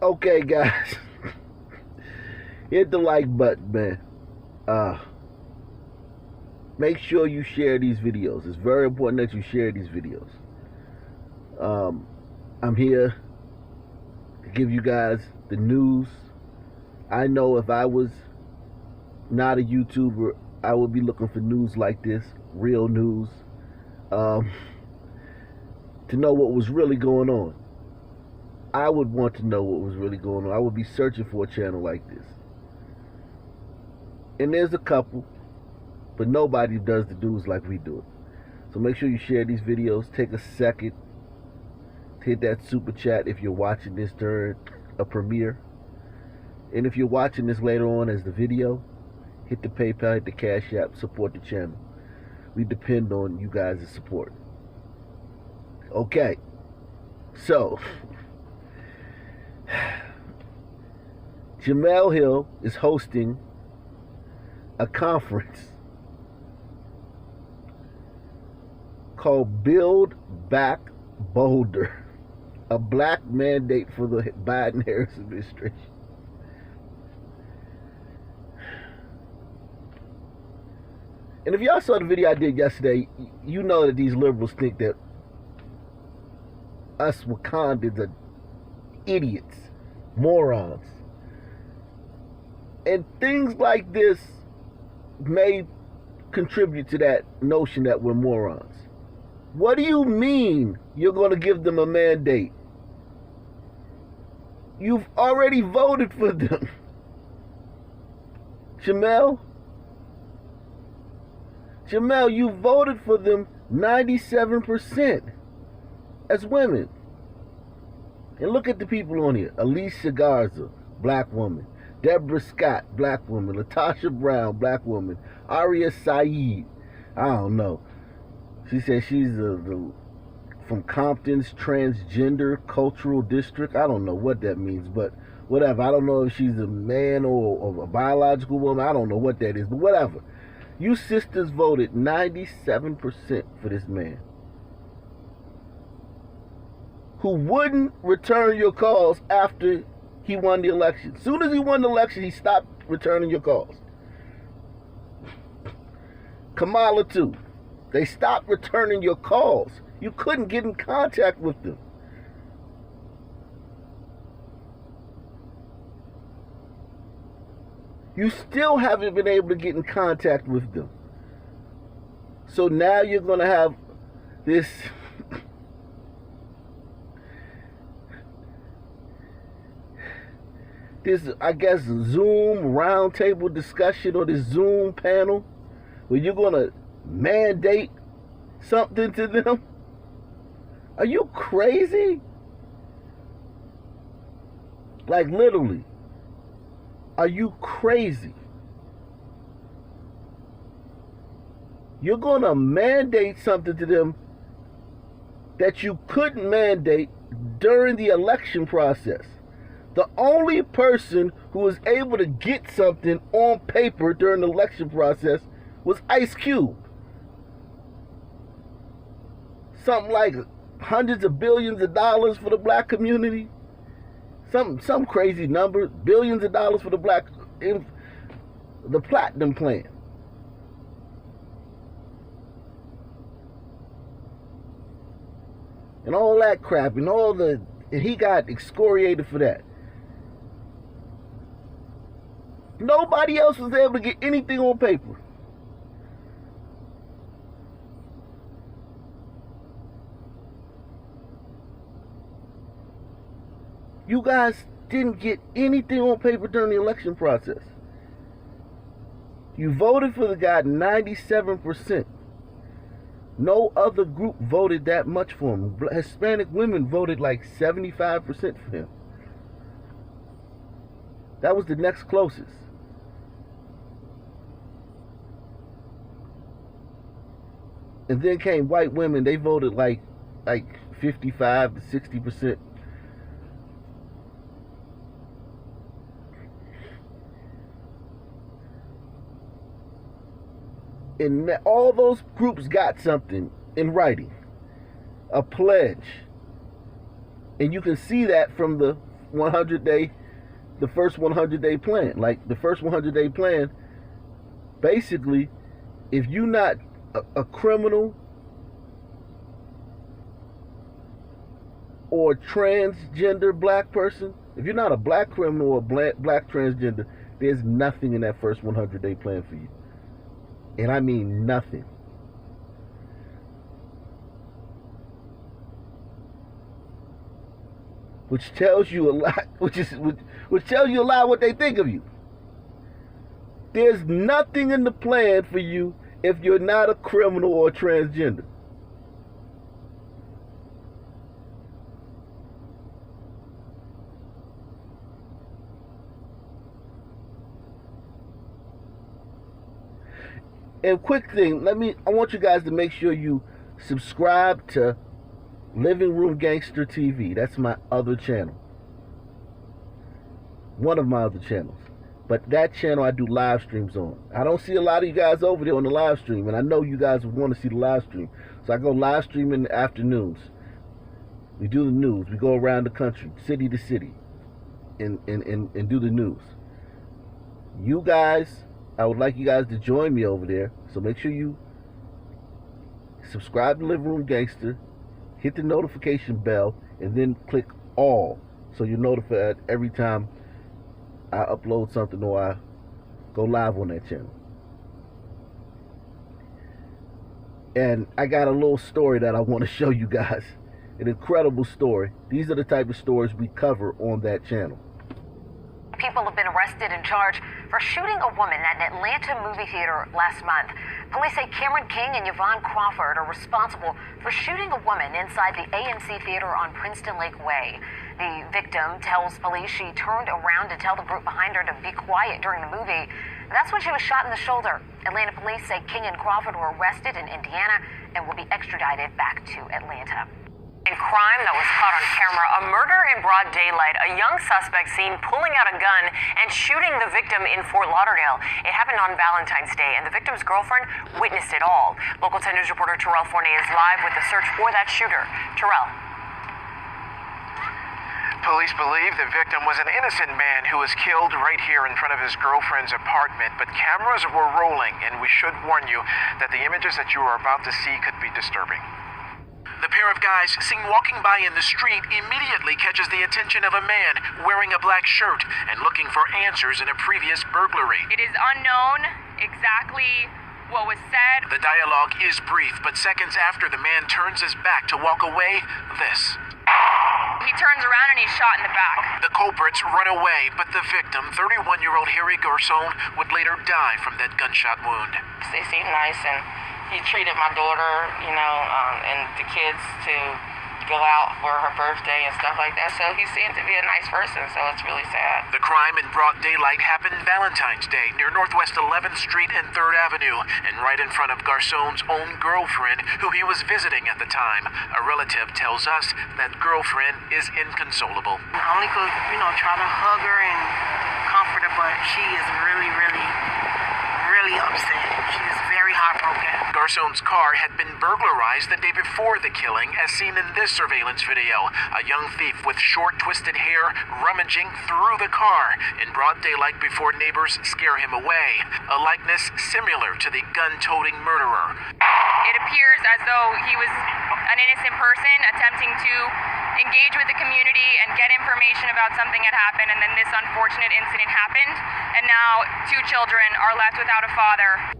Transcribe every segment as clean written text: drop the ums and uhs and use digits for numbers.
Okay, guys. Hit the like button, man. Make sure you share these videos. It's very important that you share these videos. I'm here to give you guys the news. I know if I was not a YouTuber, I would be looking for news like this, real news, to know what was really going on. I would want to know what was really going on. I would be searching for a channel like this. And there's a couple, but nobody does the news like we do it. So make sure you share these videos. Take a second to hit that super chat if you're watching this during a premiere. And if you're watching this later on as the video, hit the PayPal, hit the Cash App, support the channel. We depend on you guys' support. Okay, so Jemele Hill is hosting a conference called Build Back Bolder, a black mandate for the Biden-Harris administration. And if y'all saw the video I did yesterday, you know that these liberals think that us Wakandans are idiots, morons. And things like this may contribute to that notion that we're morons. What do you mean you're going to give them a mandate? You've already voted for them. Jemele, you voted for them 97% as women. And look at the people on here. Alicia Garza, black woman. Deborah Scott, black woman. Latasha Brown, black woman. Aria Saeed, I don't know. She says she's from Compton's Transgender Cultural District. I don't know what that means, but whatever. I don't know if she's a man or a biological woman. I don't know what that is, but whatever. You sisters voted 97% for this man who wouldn't return your calls after he won the election. As soon as he won the election, he stopped returning your calls. Kamala too. They stopped returning your calls. You couldn't get in contact with them. You still haven't been able to get in contact with them. So now you're going to have this I guess, Zoom roundtable discussion or this Zoom panel where you're going to mandate something to them? Are you crazy? Like, literally. Are you crazy? You're going to mandate something to them that you couldn't mandate during the election process. The only person who was able to get something on paper during the election process was Ice Cube. Something like hundreds of billions of dollars for the black community. Some crazy number. Billions of dollars for the platinum plan. And all that crap and he got excoriated for that. Nobody else was able to get anything on paper. You guys didn't get anything on paper during the election process. You voted for the guy 97%. No other group voted that much for him. Hispanic women voted like 75% for him. That was the next closest. And then came white women. They voted like 55 to 60%. And all those groups got something in writing, a pledge. And you can see that from the 100-day plan. Like the first 100-day plan, basically, if you're not a criminal or transgender black person, if you're not a black criminal or black transgender, there's nothing in that first 100-day plan for you. And I mean nothing. Which tells you a lot, which tells you a lot of what they think of you. There's nothing in the plan for you if you're not a criminal or transgender. And quick thing, I want you guys to make sure you subscribe to Living Room Gangster TV. That's my other channel. One of my other channels. But that channel I do live streams on. I don't see a lot of you guys over there on the live stream, and I know you guys would want to see the live stream. So I go live stream in the afternoons. We do the news. We go around the country, city to city, and do the news. You guys, I would like you guys to join me over there. So make sure you subscribe to Living Room Gangster, hit the notification bell, and then click all so you're notified every time I upload something or I go live on that channel. And I got a little story that I want to show you guys. An incredible story. These are the type of stories we cover on that channel. People have been arrested and charged for shooting a woman at an Atlanta movie theater last month. Police say Cameron King and Yvonne Crawford are responsible for shooting a woman inside the AMC Theater on Princeton Lake Way. The victim tells police she turned around to tell the group behind her to be quiet during the movie. That's when she was shot in the shoulder. Atlanta police say King and Crawford were arrested in Indiana and will be extradited back to Atlanta. In crime that was caught on camera, a murder in broad daylight, a young suspect seen pulling out a gun and shooting the victim in Fort Lauderdale. It happened on Valentine's Day, and the victim's girlfriend witnessed it all. Local 10 News reporter Terrell Fournier is live with the search for that shooter. Terrell. Police believe the victim was an innocent man who was killed right here in front of his girlfriend's apartment, but cameras were rolling, and we should warn you that the images that you are about to see could be disturbing. The pair of guys seen walking by in the street immediately catches the attention of a man wearing a black shirt and looking for answers in a previous burglary. It is unknown exactly what was said. The dialogue is brief, but seconds after the man turns his back to walk away, this. He turns around and he's shot in the back. The culprits run away, but the victim, 31-year-old Harry Garcon, would later die from that gunshot wound. They seemed nice, and he treated my daughter, and the kids to go out for her birthday and stuff like that. So he seemed to be a nice person, so it's really sad. The crime in broad daylight happened Valentine's Day near Northwest 11th Street and 3rd Avenue, and right in front of Garcon's own girlfriend, who he was visiting at the time. A relative tells us that girlfriend is inconsolable. Only could, try to hug her and comfort her, but she is really, really, really upset. She is very heartbroken. Garcon's car had been burglarized the day before the killing, as seen in this surveillance video. A young thief with short, twisted hair rummaging through the car in broad daylight before neighbors scare him away. A likeness similar to the gun-toting murderer. It appears as though he was an innocent person attempting to engage with the community and get information about something that happened, and then this unfortunate incident happened, and now 2 children are left without a father.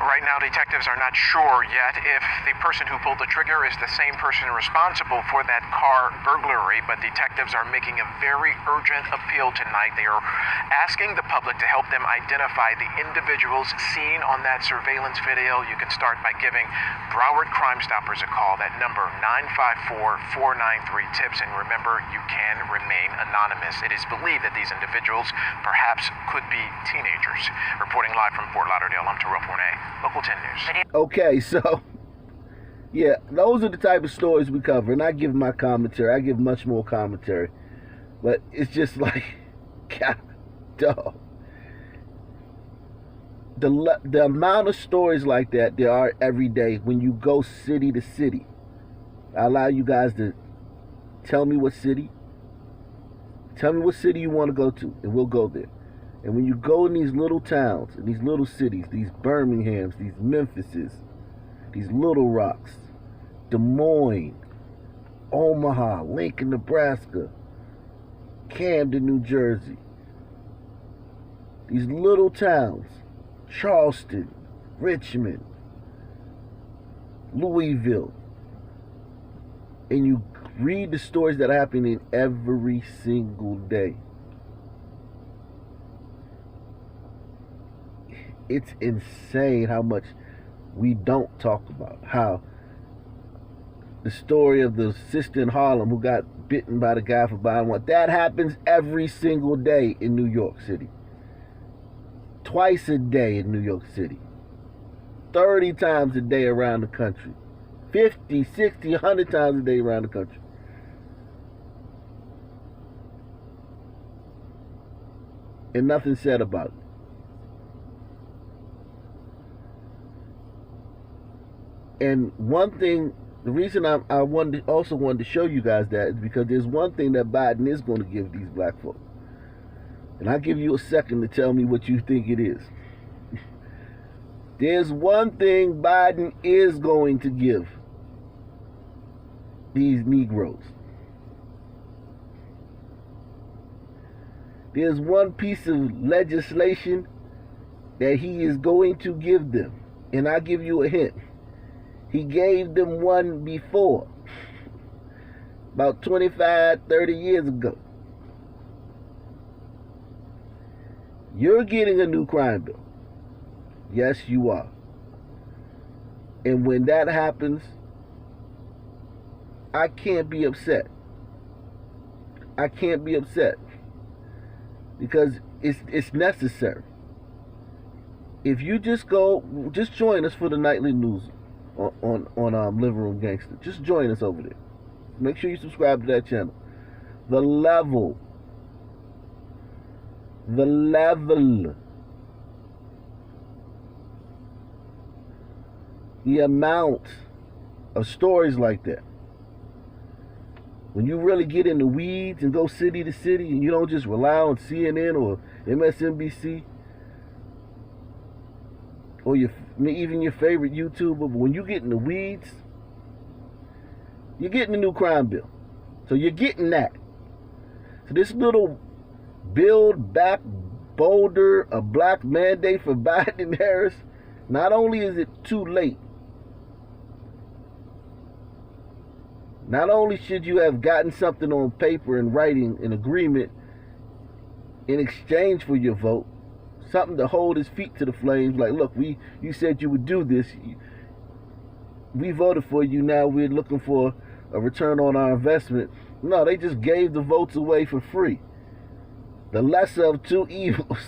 Right now, detectives are not sure yet if the person who pulled the trigger is the same person responsible for that car burglary, but detectives are making a very urgent appeal tonight. They are asking the public to help them identify the individuals seen on that surveillance video. You can start by giving Broward Crime Stoppers a call. That number, 954-493-TIPS, and remember, you can remain anonymous. It is believed that these individuals perhaps could be teenagers. Reporting live from Fort Lauderdale, I'm Terrell Fournier. Local 10 News. Okay, so, yeah, those are the type of stories we cover, and I give my commentary. I give much more commentary. But it's just like, God, dog. The amount of stories like that there are every day when you go city to city. I allow you guys to tell me what city. Tell me what city you want to go to, and we'll go there. And when you go in these little towns, in these little cities, these Birminghams, these Memphises, these Little Rocks, Des Moines, Omaha, Lincoln, Nebraska, Camden, New Jersey, these little towns, Charleston, Richmond, Louisville, and you read the stories that are happening every single day. It's insane how much we don't talk about. How the story of the sister in Harlem who got bitten by the guy for buying one, that happens every single day in New York City. Twice a day in New York City. 30 times a day around the country. 50, 60, 100 times a day around the country. And nothing said about it. And one thing, the reason I wanted to show you guys that is because there's one thing that Biden is going to give these black folks. And I'll give you a second to tell me what you think it is. There's one thing Biden is going to give these Negroes. There's one piece of legislation that he is going to give them. And I'll give you a hint. He gave them one before, about 25, 30 years ago. You're getting a new crime bill. Yes, you are. And when that happens, I can't be upset. I can't be upset. Because it's necessary. If you just join us for the nightly news on Living Room Gangster. Just join us over there. Make sure you subscribe to that channel. The level, the amount of stories like that. When you really get in the weeds and go city to city and you don't just rely on CNN or MSNBC or even your favorite YouTuber, but when you get in the weeds, you're getting a new crime bill. So you're getting that. So this little Build Back Bolder, a black mandate for Biden and Harris, not only is it too late, not only should you have gotten something on paper and writing an agreement in exchange for your vote, something to hold his feet to the flames, like, look, you said you would do this, we voted for you, now we're looking for a return on our investment. No, they just gave the votes away for free. The lesser of two evils.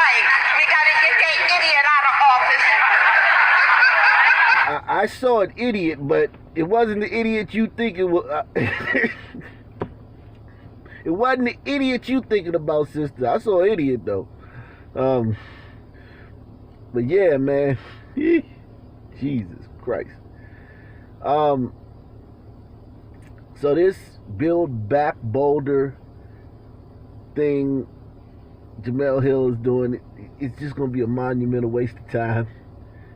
right. We gotta get that idiot out of office. I saw an idiot, but it wasn't the idiot you think it was. It wasn't the idiot you thinking about, sister. I saw an idiot though. But yeah, man. Jesus Christ. So this Build Back Bolder thing Jemele Hill is doing, it's just going to be a monumental waste of time.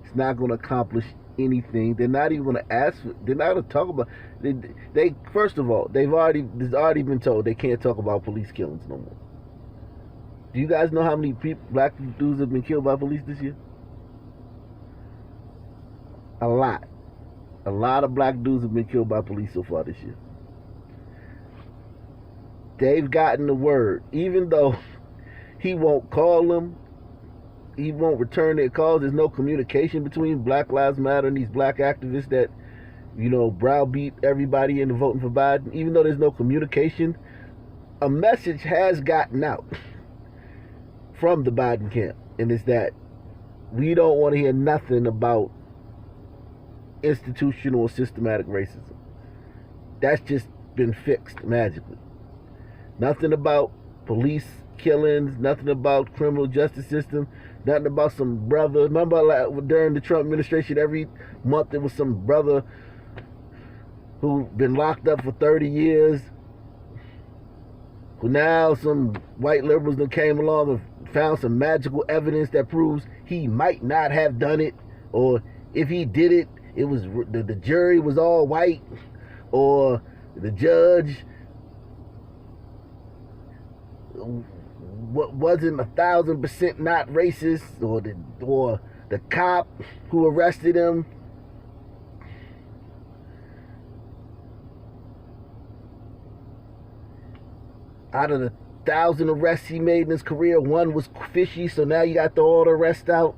It's not going to accomplish anything. They're not even going to ask for, they're not going to talk about, they first of all, there's already been told they can't talk about police killings no more. Do you guys know how many people, black dudes have been killed by police this year? A lot. A lot of black dudes have been killed by police so far this year. They've gotten the word, even though he won't call them, he won't return their calls. There's no communication between Black Lives Matter and these black activists that, you know, browbeat everybody into voting for Biden. Even though there's no communication, a message has gotten out from the Biden camp, and it's that we don't want to hear nothing about institutional or systematic racism. That's just been fixed magically. Nothing about police killings, nothing about criminal justice system, nothing about some brother. Remember during the Trump administration, every month there was some brother who been locked up for 30 years, who now some white liberals that came along and found some magical evidence that proves he might not have done it, or if he did it, it was the jury was all white, or the judge wasn't 1,000% not racist, or the cop who arrested him out of the 1,000 arrests he made in his career, one was fishy, so now you got all the arrests out.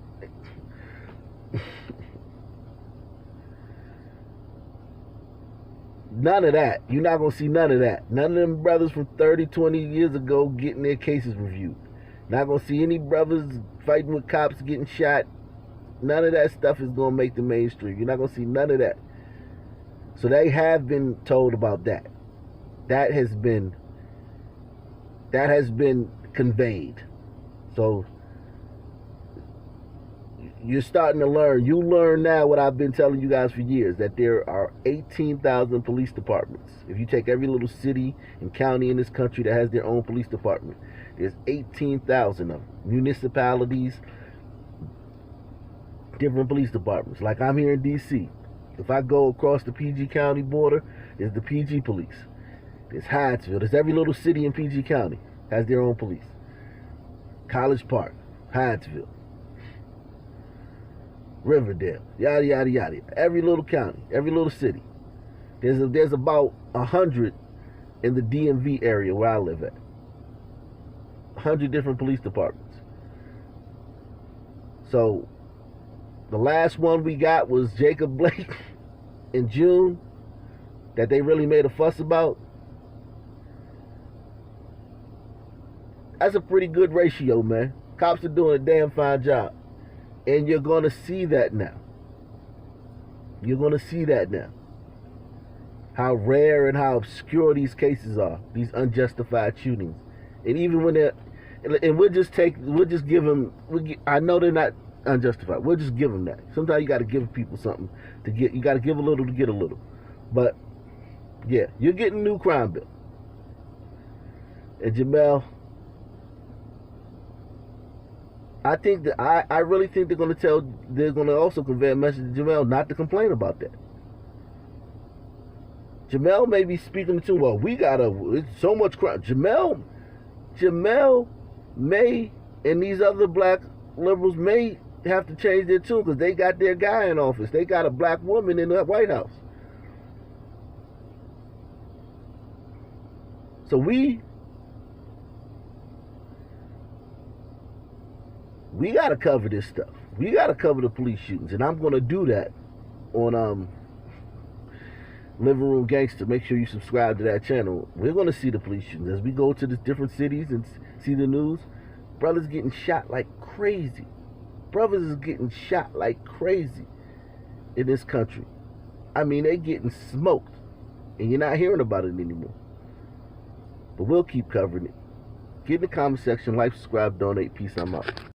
None of that. You're not going to see none of that. None of them brothers from 30, 20 years ago getting their cases reviewed. Not going to see any brothers fighting with cops getting shot. None of that stuff is going to make the mainstream. You're not going to see none of that. So they have been told about that. That has been conveyed. So you're starting to learn. You learn now what I've been telling you guys for years, that there are 18,000 police departments. If you take every little city and county in this country that has their own police department, there's 18,000 of them. Municipalities, different police departments. Like I'm here in D.C. If I go across the PG County border, there's the PG police. There's Hyattsville. There's every little city in PG County has their own police. College Park, Hyattsville, Riverdale, yada, yada, yada. Every little county, every little city. There's about 100 in the DMV area where I live at. 100 different police departments. So the last one we got was Jacob Blake in June, that they really made a fuss about. That's a pretty good ratio, man. Cops are doing a damn fine job. And you're going to see that now. You're going to see that now. How rare and how obscure these cases are. These unjustified shootings. And even when they're... And we'll just give them... I know they're not unjustified. We'll just give them that. Sometimes you got to give people something to get... You got to give a little to get a little. But, yeah. You're getting a new crime bill. And Jemele... I think that I really think they're going to also convey a message to Jemele not to complain about that. Jemele may be speaking to, well, it's so much crime. Jemele may, and these other black liberals may have to change their tune because they got their guy in office. They got a black woman in the White House. So we got to cover this stuff. We got to cover the police shootings. And I'm going to do that on Living Room Gangster. Make sure you subscribe to that channel. We're going to see the police shootings. As we go to the different cities and see the news, Brothers getting shot like crazy. Brothers is getting shot like crazy in this country. I mean, they getting smoked. And you're not hearing about it anymore. But we'll keep covering it. Get in the comment section, like, subscribe, donate. Peace, I'm out.